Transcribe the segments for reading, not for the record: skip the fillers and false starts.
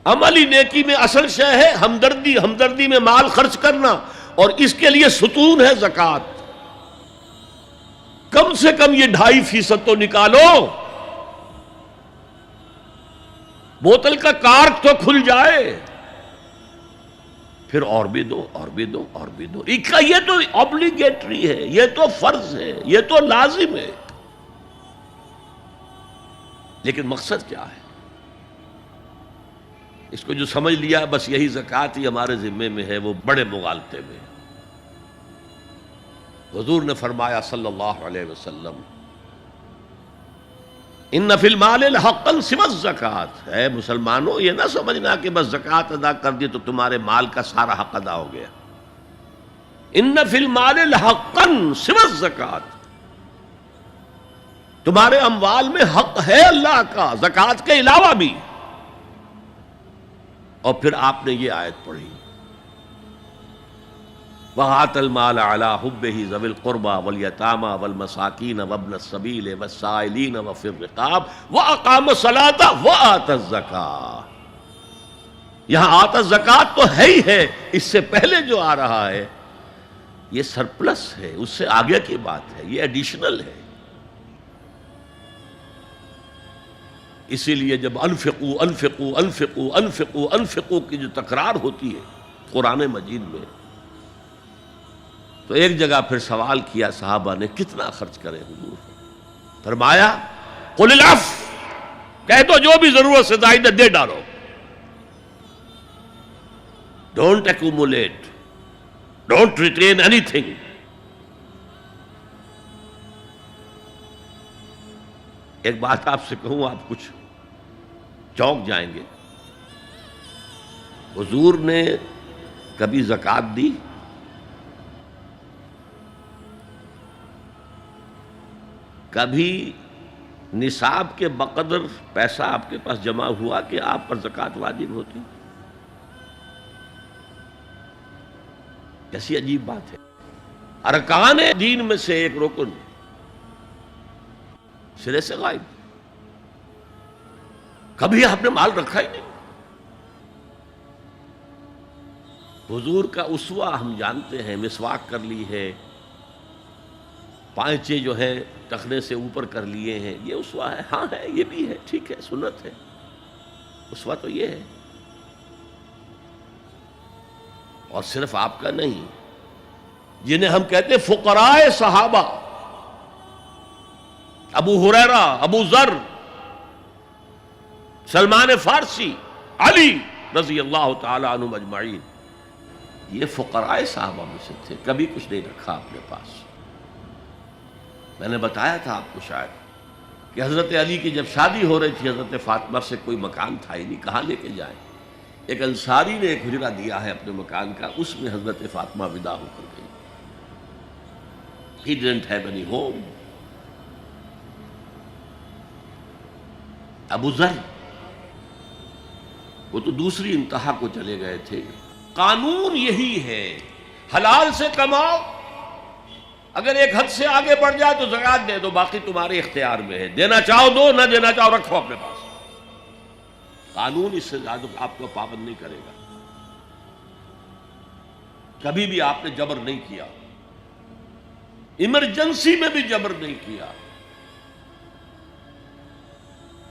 عملی نیکی میں اصل شے ہے ہمدردی، ہمدردی میں مال خرچ کرنا، اور اس کے لیے ستون ہے زکوٰۃ۔ کم سے کم یہ 2.5% تو نکالو، بوتل کا کارک تو کھل جائے، پھر اور بھی دو، اور بھی دو، اور بھی دو۔ یہ تو obligatory ہے، یہ تو فرض ہے، یہ تو لازم ہے۔ لیکن مقصد کیا ہے؟ اس کو جو سمجھ لیا بس یہی زکوٰۃ ہی ہمارے ذمے میں ہے، وہ بڑے مغالطے میں۔ حضور نے فرمایا صلی اللہ علیہ وسلم، ان فی المال حقا سوی الزکوٰۃ، اے مسلمانوں یہ نہ سمجھنا کہ بس زکوٰۃ ادا کر دی تو تمہارے مال کا سارا حق ادا ہو گیا۔ ان فی المال حقا سوی الزکوٰۃ، تمہارے اموال میں حق ہے اللہ کا زکوٰۃ کے علاوہ بھی۔ اور پھر آپ نے یہ آیت پڑھی، وَآتَى الْمَالَ عَلَىٰ حُبِّهِ ذَوِي الْقُرْبَىٰ وَالْيَتَامَىٰ وَالْمَسَاكِينَ وَابْنَ السَّبِيلِ وَالسَّائِلِينَ وَفِي الرِّقَابِ وَأَقَامَ الصَّلَاةَ وَآتَى الزَّكَاةَ۔ یہاں آتا الزکوٰۃ تو ہے ہی ہے، اس سے پہلے جو آ رہا ہے یہ سرپلس ہے، اس سے آگے کی بات ہے، یہ ایڈیشنل ہے۔ اسی لیے جب انفقوا انفقوا انفقوا انفقوا انفقوا کی جو تکرار ہوتی ہے قرآن مجید میں، تو ایک جگہ پھر سوال کیا صحابہ نے، کتنا خرچ کریں حضور؟ فرمایا قل العفو، کہہ دو جو بھی ضرورت سے زائد دے ڈالو، don't accumulate, don't retain any thing. ایک بات آپ سے کہوں، آپ کچھ چونک جائیں گے، حضور نے کبھی زکوٰۃ دی؟ کبھی نصاب کے بقدر پیسہ آپ کے پاس جمع ہوا کہ آپ پر زکوٰۃ واجب ہوتی؟ کیسی عجیب بات ہے۔ ارکان دین میں سے ایک رکن سرے سے غائب، کبھی آپ نے مال رکھا ہی نہیں۔ حضور کا اسوہ ہم جانتے ہیں، مسواک کر لی ہے، پائچے جو ہیں ٹخنے سے اوپر کر لیے ہیں، یہ اسوہ ہے؟ ہاں ہے، یہ بھی ہے، ٹھیک ہے، سنت ہے، اسوہ تو یہ ہے۔ اور صرف آپ کا نہیں، جنہیں ہم کہتے ہیں فقراء صحابہ، ابو ہریرہ، ابو ذر، سلمان فارسی، علی رضی اللہ تعالی عنہم اجمعین، یہ فقراء صحابہ میں سے تھے، کبھی کچھ نہیں رکھا اپنے پاس۔ میں نے بتایا تھا آپ کو شاید کہ حضرت علی کی جب شادی ہو رہی تھی حضرت فاطمہ سے، کوئی مکان تھا ہی نہیں، کہاں لے کے جائیں؟ ایک انصاری نے ایک حجرہ دیا ہے اپنے مکان کا، اس میں حضرت فاطمہ ودا ہو کر گئی۔ He didn't have any home۔ ابو ذر وہ تو دوسری انتہا کو چلے گئے تھے۔ قانون یہی ہے، حلال سے کماؤ، اگر ایک حد سے آگے بڑھ جائے تو زکوٰۃ دے دو، باقی تمہارے اختیار میں ہے، دینا چاہو دو، نہ دینا چاہو رکھو اپنے پاس۔ قانون اس سے زیادہ آپ کو پابند نہیں کرے گا۔ کبھی بھی آپ نے جبر نہیں کیا، ایمرجنسی میں بھی جبر نہیں کیا۔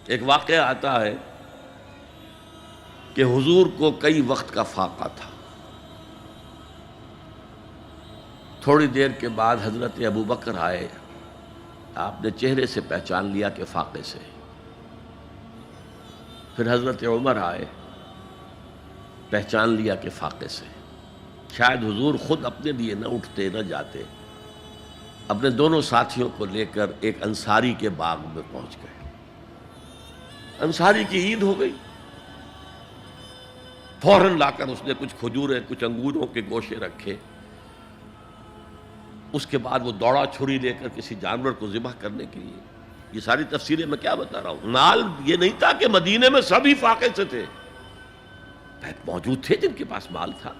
ایک واقعہ آتا ہے کہ حضور کو کئی وقت کا فاقہ تھا، تھوڑی دیر کے بعد حضرت ابو بکر آئے، آپ نے چہرے سے پہچان لیا کہ فاقے سے۔ پھر حضرت عمر آئے، پہچان لیا کہ فاقے سے۔ شاید حضور خود اپنے لیے نہ اٹھتے نہ جاتے، اپنے دونوں ساتھیوں کو لے کر ایک انصاری کے باغ میں پہنچ گئے۔ انصاری کی عید ہو گئی، فوراً لا کر اس نے کچھ کھجوریں، کچھ انگوروں کے گوشے رکھے۔ اس کے بعد وہ دوڑا چھری لے کر کسی جانور کو ذبح کرنے کے لیے۔ یہ ساری تفسیریں میں کیا بتا رہا ہوں؟ مال یہ نہیں تھا کہ مدینے میں سبھی فاقے سے تھے، موجود تھے جن کے پاس مال تھا،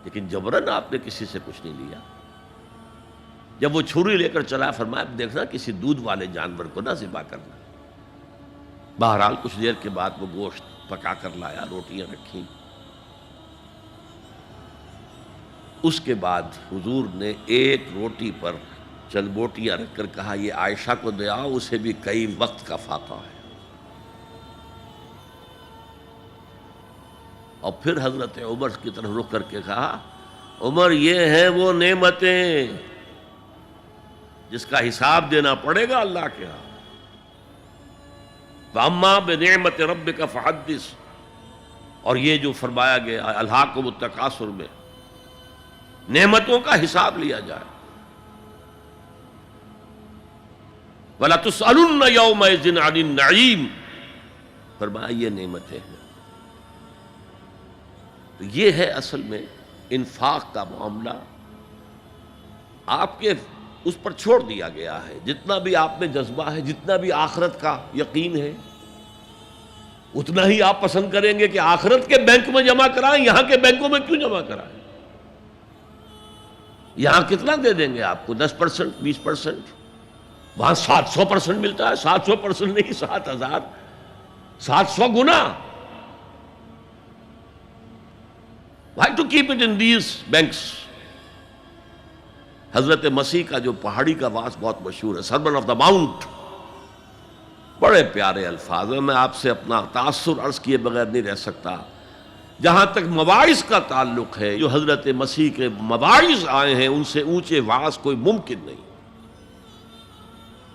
لیکن جبراً آپ نے کسی سے کچھ نہیں لیا۔ جب وہ چھری لے کر چلا، فرمایا دیکھنا کسی دودھ والے جانور کو نہ ذبح کرنا۔ بہرحال کچھ دیر کے بعد وہ گوشت پکا کر لایا، روٹیاں رکھیں۔ اس کے بعد حضور نے ایک روٹی پر چند بوٹیاں رکھ کر کہا یہ عائشہ کو دے آؤ، اسے بھی کئی وقت کا فاقہ ہے۔ اور پھر حضرت عمر کی طرف رخ کر کے کہا عمر یہ ہیں وہ نعمتیں جس کا حساب دینا پڑے گا اللہ کے ہاں۔ فَأَمَّا بِنِعْمَةِ رَبِّكَ فَحَدِّثْ، اور یہ جو فرمایا گیا الہاکم التکاثر میں نعمتوں کا حساب لیا جائے۔ وَلَتُسْأَلُنَّ يَوْمَئِذٍ عَنِ النَّعِيمِ، فرمایا یہ نعمتیں ہیں۔ تو یہ ہے اصل میں انفاق کا معاملہ، آپ کے اس پر چھوڑ دیا گیا ہے۔ جتنا بھی آپ میں جذبہ ہے، جتنا بھی آخرت کا یقین ہے، اتنا ہی آپ پسند کریں گے کہ آخرت کے بینک میں جمع کرائیں، یہاں کے بینکوں میں کیوں جمع کرائیں؟ یہاں کتنا دے دیں گے آپ کو؟ 10%، 20%، وہاں 700% ملتا ہے۔ 700% نہیں، 7000، 700 گنا۔ Why to keep it in these banks؟ حضرت مسیح کا جو پہاڑی کا واس بہت مشہور ہے، سرمن آف دا ماؤنٹ، بڑے پیارے الفاظ ہیں۔ میں آپ سے اپنا تاثر عرض کیے بغیر نہیں رہ سکتا۔ جہاں تک مواعظ کا تعلق ہے، جو حضرت مسیح کے مواعظ آئے ہیں، ان سے اونچے وعظ کوئی ممکن نہیں۔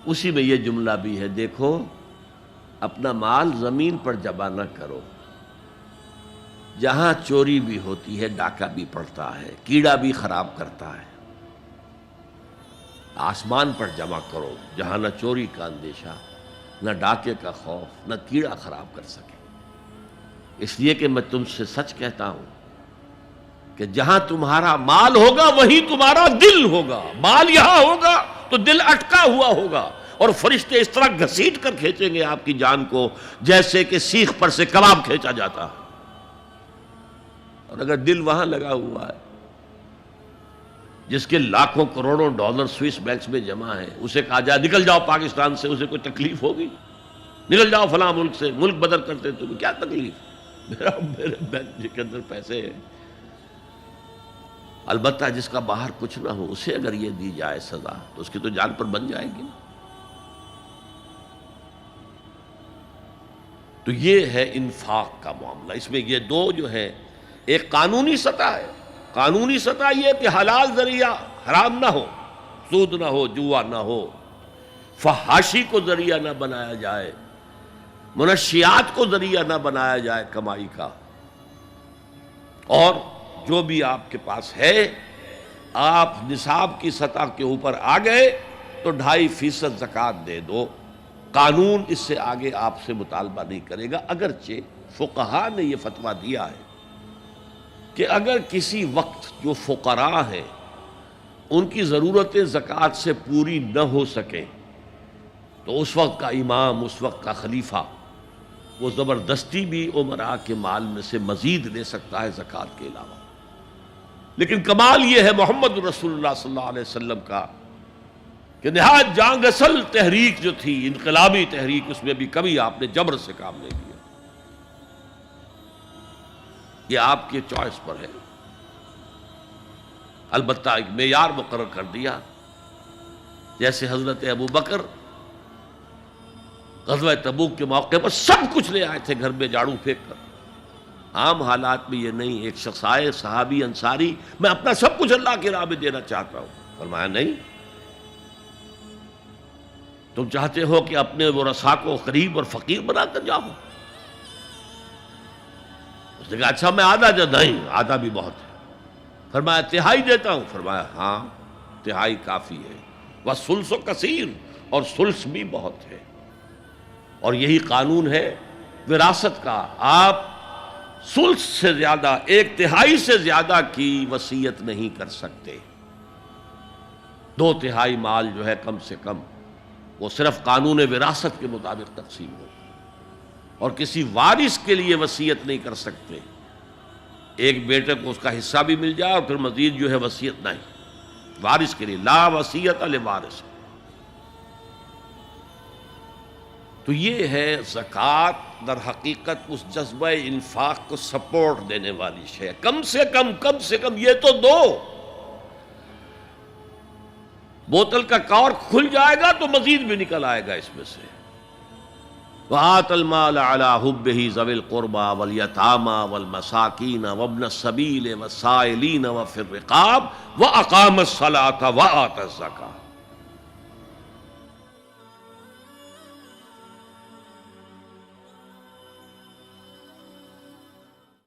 اسی میں یہ جملہ بھی ہے، دیکھو اپنا مال زمین پر جمع نہ کرو، جہاں چوری بھی ہوتی ہے ڈاکہ بھی پڑتا ہے، کیڑا بھی خراب کرتا ہے۔ آسمان پر جمع کرو، جہاں نہ چوری کا اندیشہ، نہ ڈاکے کا خوف، نہ کیڑا خراب کر سکے۔ اس لیے کہ میں تم سے سچ کہتا ہوں کہ جہاں تمہارا مال ہوگا وہیں تمہارا دل ہوگا۔ مال یہاں ہوگا تو دل اٹکا ہوا ہوگا، اور فرشتے اس طرح گھسیٹ کر کھینچیں گے آپ کی جان کو جیسے کہ سیخ پر سے کباب کھینچا جاتا ہے۔ اور اگر دل وہاں لگا ہوا ہے جس کے لاکھوں کروڑوں ڈالر سوئس بینکس میں جمع ہے، اسے کہا جائے نکل جاؤ پاکستان سے، اسے کوئی تکلیف ہوگی؟ نکل جاؤ فلاں ملک سے، ملک بدل کرتے تمہیں کیا تکلیف؟ میرے بینک کے اندر پیسے ہیں۔ البتہ جس کا باہر کچھ نہ ہو، اسے اگر یہ دی جائے سزا تو اس کی تو جان پر بن جائے گی۔ تو یہ ہے انفاق کا معاملہ۔ اس میں یہ دو جو ہے، ایک قانونی سطح ہے۔ قانونی سطح یہ کہ حلال ذریعہ حرام نہ ہو، سود نہ ہو، جوا نہ ہو، فحاشی کو ذریعہ نہ بنایا جائے، منشیات کو ذریعہ نہ بنایا جائے کمائی کا۔ اور جو بھی آپ کے پاس ہے، آپ نصاب کی سطح کے اوپر آ گئے تو 2.5% زکوٰۃ دے دو۔ قانون اس سے آگے آپ سے مطالبہ نہیں کرے گا، اگرچہ فقہاء نے یہ فتویٰ دیا ہے کہ اگر کسی وقت جو فقراء ہیں ان کی ضرورتیں زکوٰۃ سے پوری نہ ہو سکیں تو اس وقت کا امام، اس وقت کا خلیفہ، وہ زبردستی بھی امراء کے مال میں سے مزید لے سکتا ہے زکوٰۃ کے علاوہ۔ لیکن کمال یہ ہے محمد رسول اللہ صلی اللہ علیہ وسلم کا کہ نہایت جان اصل تحریک جو تھی، انقلابی تحریک، اس میں بھی کبھی آپ نے جبر سے کام نہیں لیا۔ یہ آپ کی چوائس پر ہے۔ البتہ ایک معیار مقرر کر دیا، جیسے حضرت ابو بکر غزوہ تبوک کے موقع پر سب کچھ لے آئے تھے گھر میں جھاڑو پھینک کر۔ عام حالات میں یہ نہیں، ایک شخص آئے صحابی انصاری، میں اپنا سب کچھ اللہ کی راہ میں دینا چاہتا ہوں۔ فرمایا نہیں، تم چاہتے ہو کہ اپنے ورثاء کو غریب اور فقیر بنا کر جاؤ؟ اس نے کہا اچھا میں آدھا نہیں، آدھا بھی بہت ہے۔ فرمایا تہائی دیتا ہوں؟ فرمایا ہاں تہائی کافی ہے۔ وَالثُلُثُ کثیر، اور ثلث بھی بہت ہے۔ اور یہی قانون ہے وراثت کا، آپ ثلث سے زیادہ، 1/3 سے زیادہ کی وصیت نہیں کر سکتے۔ 2/3 مال جو ہے کم سے کم وہ صرف قانون وراثت کے مطابق تقسیم ہو، اور کسی وارث کے لیے وصیت نہیں کر سکتے۔ ایک بیٹے کو اس کا حصہ بھی مل جائے اور پھر مزید جو ہے وصیت نہیں، وارث کے لیے لا وصیت لوارث۔ تو یہ ہے زکوٰۃ، در حقیقت اس جذبہ انفاق کو سپورٹ دینے والی شے. کم سے کم یہ تو دو. بوتل کا کارک کھل جائے گا تو مزید بھی نکل آئے گا اس میں سے. وَآتَ الْمَالَ عَلَىٰ حُبِّهِ ذَوِي الْقُرْبَىٰ وَالْيَتَامَىٰ وَالْمَسَاكِينَ وَابْنَ السَّبِيلِ وَالسَّائِلِينَ وَفِي الرِّقَابِ وَأَقَامَ الصَّلَاةَ وَآتَى الزَّكَاةَ.